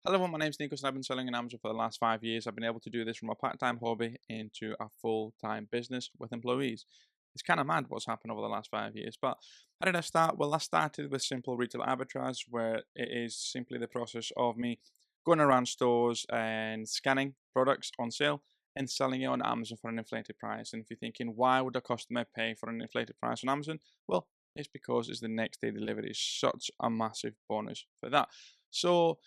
Hello, everyone. My name's Nikos and I've been selling on Amazon for the last 5 years. I've been able to do this from a part-time hobby into a full-time business with employees. It's kind of mad what's happened over the last 5 years. But how did I start? Well, I started with simple retail arbitrage, where it is simply the process of me going around stores and scanning products on sale and selling it on Amazon for an inflated price. And if you're thinking, why would a customer pay for an inflated price on Amazon? Well, it's because it's the next day delivery. It's such a massive bonus for that. So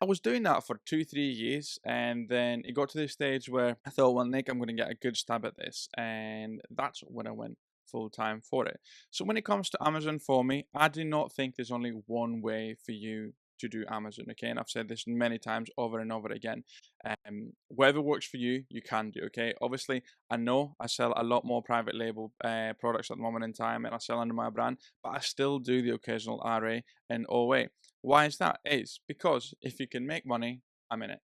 I was doing that for 2, 3 years, and then it got to this stage where I thought, well, Nick, I'm going to get a good stab at this, and that's when I went full time for it. So when it comes to Amazon for me, I do not think there's only one way for you to do Amazon. Okay, and I've said this many times over and over again. Whatever works for you, you can do. Okay, obviously, I know I sell a lot more private label products at the moment in time, and I sell under my brand, but I still do the occasional RA and OA. Why is that? It's because if you can make money, I'm in it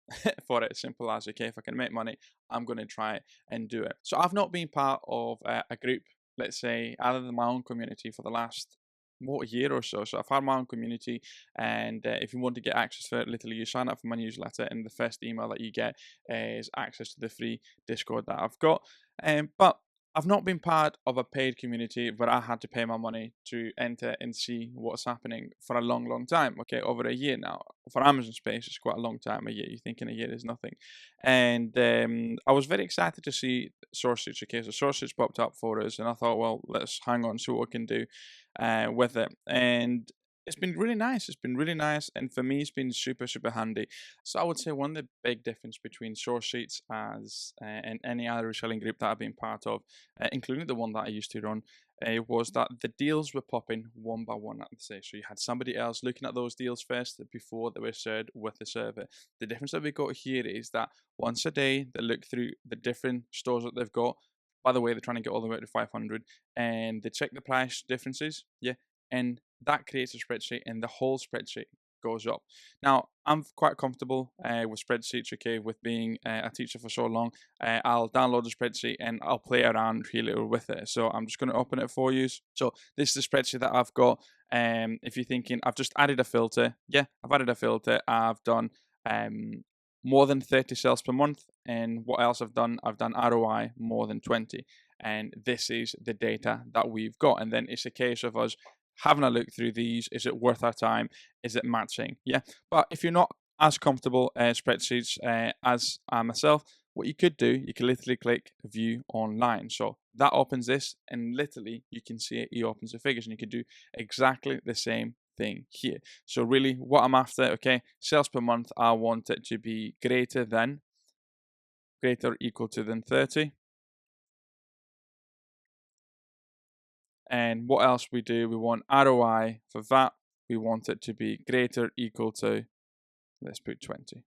for it. Simple as, okay. If I can make money, I'm going to try it and do it. So I've not been part of a group, let's say, other than my own community for the last what year or so. So I've had my own community, and if you want to get access to it, literally you sign up for my newsletter, and the first email that you get is access to the free Discord that I've got. But I've not been part of a paid community where I had to pay my money to enter and see what's happening for a long, long time. Okay, over a year now. For Amazon space, it's quite a long time. A year. You're thinking a year is nothing. And I was very excited to see Sourcesheets. Okay, so Sourcesheets popped up for us, and I thought, well, let's hang on, see what we can do with it. And it's been really nice. It's been really nice, and for me, it's been super, super handy. So I would say one of the big difference between Sourcesheets as and any other reselling group that I've been part of, including the one that I used to run, was that the deals were popping one by one at the stage. So you had somebody else looking at those deals first before they were shared with the server. The difference that we got here is that once a day they look through the different stores that they've got. By the way, they're trying to get all the way up to 500, and they check the price differences. Yeah, and that creates a spreadsheet, and the whole spreadsheet goes up. Now, I'm quite comfortable with spreadsheets, okay, with being a teacher for so long. I'll download the spreadsheet and I'll play around really with it. So I'm just going to open it for you. So this is the spreadsheet that I've got. If you're thinking, I've just added a filter. Yeah, I've added a filter. I've done more than 30 sales per month. And what else I've done? I've done ROI more than 20. And this is the data that we've got. And then it's a case of us having a look through these. Is it worth our time? Is it matching? Yeah. But if you're not as comfortable spreadsheets as myself, what you could do, you can literally click view online. So that opens this, and literally you can see it opens the figures, and you can do exactly the same thing here. So really what I'm after, okay, sales per month, I want it to be greater or equal to than 30. And what else we do? We want ROI for that. We want it to be greater equal to, let's put 20.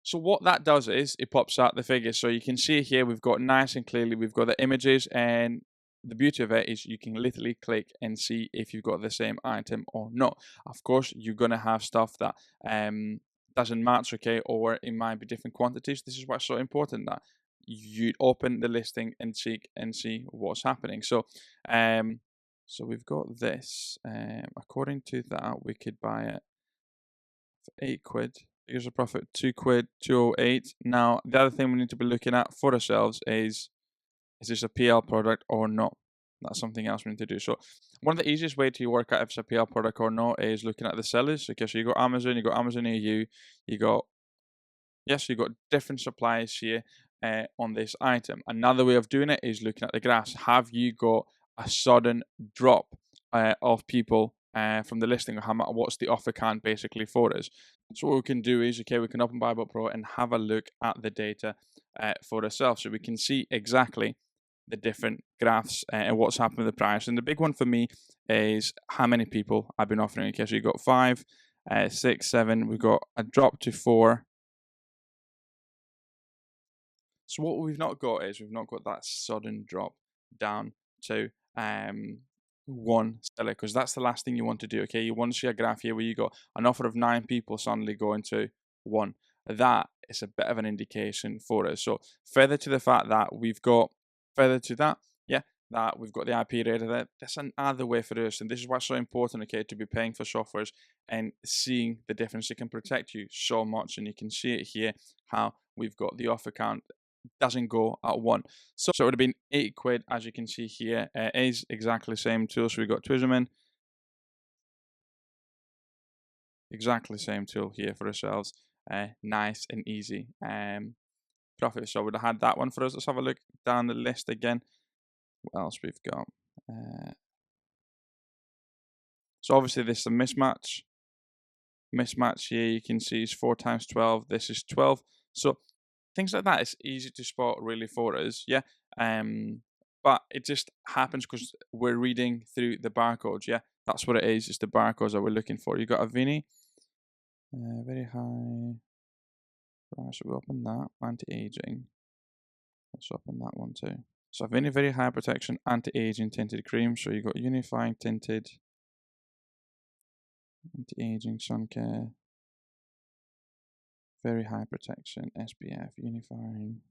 So what that does is it pops out the figures. So you can see here we've got nice and clearly, we've got the images, and the beauty of it is you can literally click and see if you've got the same item or not. Of course, you're going to have stuff that doesn't match, okay, or it might be different quantities. This is why it's so important that you open the listing and see what's happening. So so we've got this. According to that, we could buy it for £8. Here's a profit, £2, 208. Now, the other thing we need to be looking at for ourselves is this a PL product or not? That's something else we need to do. So one of the easiest way to work out if it's a PL product or not is looking at the sellers. Okay, so you got Amazon EU, you got different suppliers here on this item. Another way of doing it is looking at the graphs. Have you got a sudden drop of people from the listing, or what's the offer count basically for us? So what we can do is, okay, we can open Bible Pro and have a look at the data for ourselves, so we can see exactly the different graphs and what's happened with the price. And the big one for me is how many people I've been offering. Okay, so you got 5, 6, 7. We've got a drop to 4. So what we've not got is we've not got that sudden drop down to one seller, because that's the last thing you want to do. Okay, you want to see a graph here where you got an offer of 9 people suddenly going to 1. That is a bit of an indication for us. So further to the fact that we've got further to that, yeah, that we've got the IP ready, that's another way for us. And this is what's so important, okay, to be paying for softwares and seeing the difference. It can protect you so much, and you can see it here how we've got the off account doesn't go at one. So it would have been £8, as you can see here. It is exactly the same tool. So we've got Twism, exactly the same tool here for ourselves. Nice and easy. Profit. So we'd have had that one for us. Let's have a look down the list again. What else we've got? So obviously this is a mismatch. Mismatch here you can see is 4 times 12. This is 12. So things like that is easy to spot really for us. Yeah. But it just happens because we're reading through the barcodes. Yeah. That's what it is. It's the barcodes that we're looking for. You got a Vini. Very high. Right, so we open that. Anti-aging. Let's open that one too. So very high protection, anti-aging tinted cream. So you got unifying tinted, anti-aging sun care, very high protection, SPF, unifying.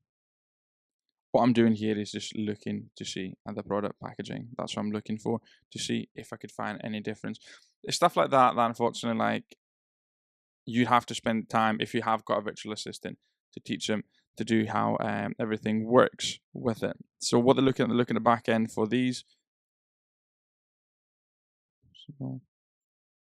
What I'm doing here is just looking to see at the product packaging. That's what I'm looking for, to see if I could find any difference. It's stuff like that unfortunately, like, you have to spend time, if you have got a virtual assistant, to teach them to do how everything works with it. So what they're looking at the back end for these.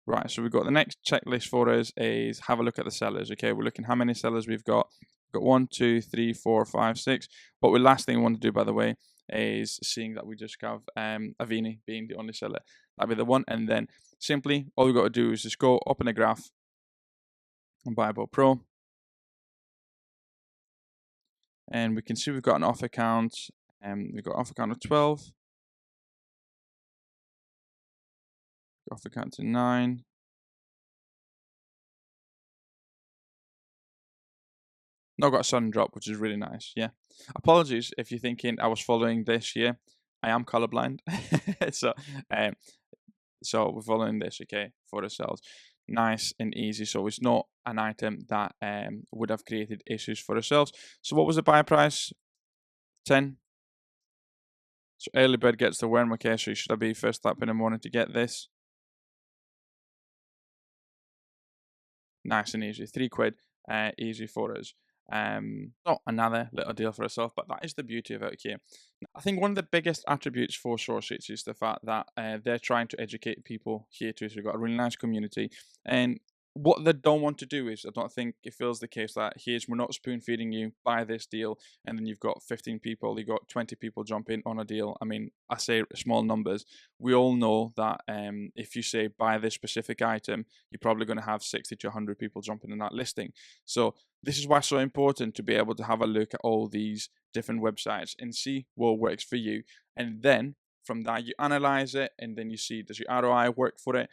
Right, so we've got the next checklist for us is have a look at the sellers. Okay, we're looking how many sellers we've got. We've got 1, 2, 3, 4, 5, 6. But the last thing we want to do, by the way, is seeing that we just have Avini being the only seller. That'd be the one. And then simply all we've got to do is just go open a graph on Bible Pro. And we can see we've got an off account. We've got off account of 12. Off account to 9. Not got a sudden drop, which is really nice. Yeah. Apologies if you're thinking I was following this here. I am colorblind. so um, so we're following this, okay, for ourselves. Nice and easy. So it's not an item that would have created issues for ourselves. So what was the buy price? 10. So early bird gets the worm, okay, so should I be first up in the morning to get this? Nice and easy. £3, easy for us. Not another little deal for ourselves, but that is the beauty of it here. I think one of the biggest attributes for Sourcesheets is the fact that they're trying to educate people here too. So we've got a really nice community, and what they don't want to do is, I don't think it feels the case that here's, we're not spoon feeding you, buy this deal, and then you've got 15 people, you've got 20 people jump in on a deal. I mean, I say small numbers. We all know that if you say buy this specific item, you're probably going to have 60 to 100 people jumping in that listing. So this is why it's so important to be able to have a look at all these different websites and see what works for you. And then from that, you analyze it, and then you see, does your ROI work for it?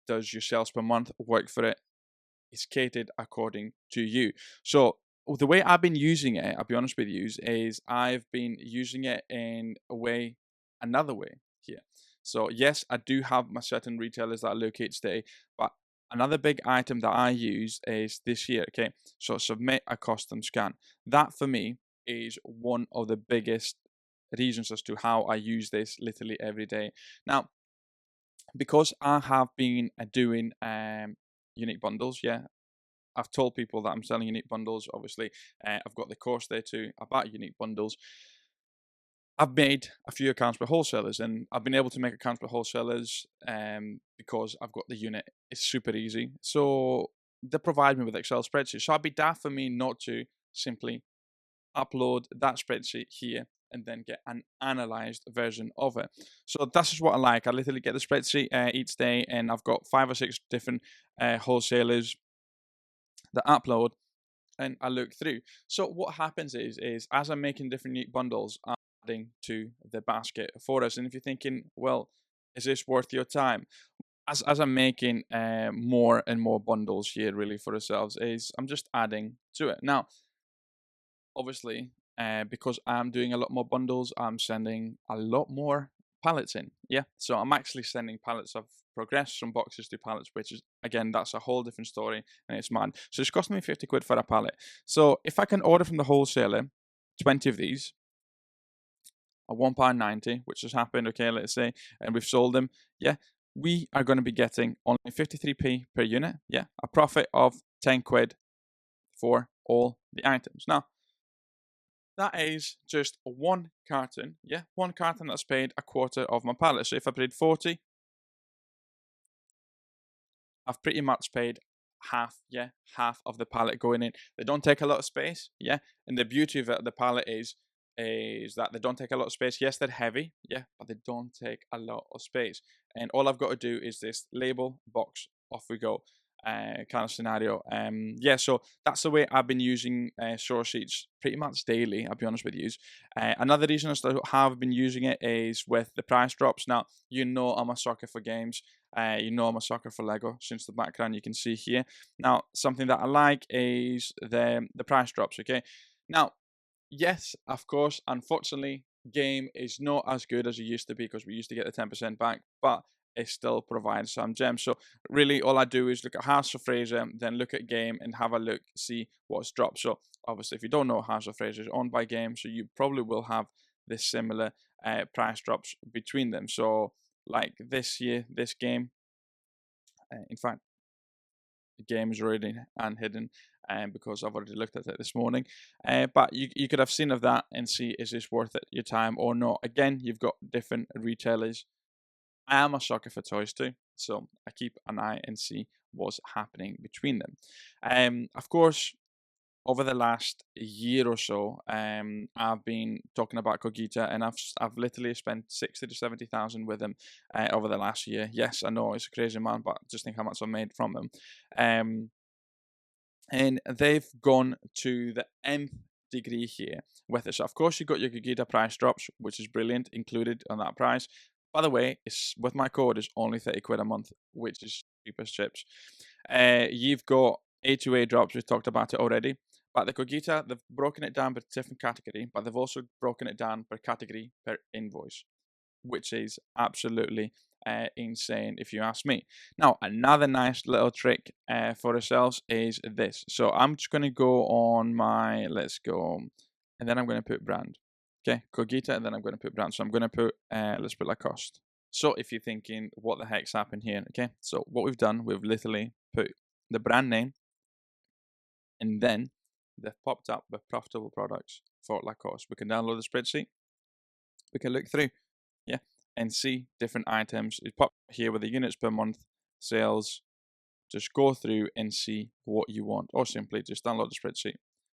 Does your sales per month work for it? It's catered according to you. So the way I've been using it, I'll be honest with you, is I've been using it in another way here. So yes, I do have my certain retailers that I locate today, but another big item that I use is this here. Okay, so submit a custom scan. That for me is one of the biggest reasons as to how I use this literally every day. Now, because I have been doing unique bundles, yeah, I've told people that I'm selling unique bundles. Obviously, I've got the course there too about unique bundles. I've made a few accounts with wholesalers, and I've been able to make accounts with wholesalers because I've got the unit. It's super easy. So they provide me with Excel spreadsheets. So it'd be daft for me not to simply upload that spreadsheet here and then get an analyzed version of it. So that's just what I like. I literally get the spreadsheet each day, and I've got 5 or 6 different wholesalers that upload, and I look through. So what happens is as I'm making different unique bundles, I'm adding to the basket for us. And if you're thinking, well, is this worth your time? As I'm making more and more bundles here really for ourselves, is I'm just adding to it. Now, obviously, because I'm doing a lot more bundles, I'm sending a lot more pallets in. Yeah, so I'm actually sending pallets. I've progressed from boxes to pallets, which is, again, that's a whole different story, and it's mad. So it's costing me £50 for a pallet. So if I can order from the wholesaler 20 of these, at £1.90, which has happened, okay, let's say, and we've sold them, yeah, we are going to be getting only 53p per unit, yeah, a profit of 10 quid for all the items. Now, that is just one carton, yeah, one carton that's paid a quarter of my pallet. So if I paid 40, I've pretty much paid half, yeah, half of the pallet going in. They don't take a lot of space, yeah, and the beauty of the pallet is that they don't take a lot of space. Yes, they're heavy, yeah, but they don't take a lot of space. And all I've got to do is this label, box, off we go. Kind of scenario. Yeah, so that's the way I've been using Sourcesheets pretty much daily. I'll be honest with you. Another reason I still have been using it is with the price drops. Now, you know I'm a sucker for games. You know I'm a sucker for Lego, since the background you can see here. Now, something that I like is the price drops. Okay, now, yes, of course, unfortunately, game is not as good as it used to be because we used to get the 10% back, but it still provides some gems. So really all I do is look at House of Fraser, then look at game and have a look, see what's dropped. So obviously if you don't know, House of Fraser is owned by game, so you probably will have this similar price drops between them. So like this year, this game, in fact, the game is already unhidden because I've already looked at it this morning. But you could have seen of that and see, is this worth it, your time or not? Again, you've got different retailers. I am a sucker for toys too, so I keep an eye and see what's happening between them. Of course, over the last year or so, I've been talking about Cogita, and I've literally spent 60 to 70,000 with them over the last year. Yes, I know it's a crazy amount, but just think how much I've made from them. And they've gone to the nth degree here with it. So of course you got your Gigita price drops, which is brilliant, included on that price. By the way, it's with my code is only 30 quid a month, which is cheap as chips. You've got A2A drops, we've talked about it already. But the Cogita, they've broken it down per different category, but they've also broken it down per category per invoice, which is absolutely insane if you ask me. Now, another nice little trick for ourselves is this. So I'm just going to go on my, let's go, and then I'm going to put brand. Okay, Cogita, and then I'm going to put brand. So I'm going to put, let's put Lacoste. So if you're thinking, what the heck's happened here? Okay, so what we've done, we've literally put the brand name, and then they've popped up with profitable products for Lacoste. We can download the spreadsheet. We can look through, yeah, and see different items. You pop here with the units per month, sales, just go through and see what you want, or simply just download the spreadsheet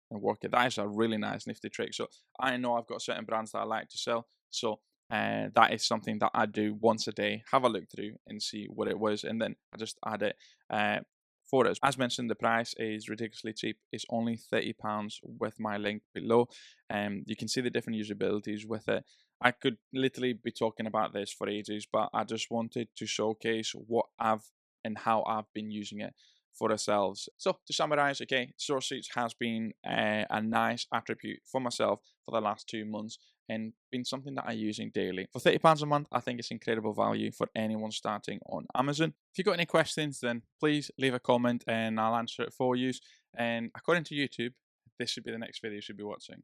and work it. That is a really nice nifty trick. So I know I've got certain brands that I like to sell, so that is something that I do once a day. Have a look through and see what it was, and then I just add it for us. As mentioned, the price is ridiculously cheap. It's only £30 with my link below. You can see the different usabilities with it. I could literally be talking about this for ages, but I just wanted to showcase what I've and how I've been using it for ourselves. So to summarize, okay, Sourcesheets has been a nice attribute for myself for the last 2 months and been something that I'm using daily. For £30 a month, I think it's incredible value for anyone starting on Amazon. If you've got any questions, then please leave a comment and I'll answer it for you. And according to YouTube, this should be the next video you should be watching.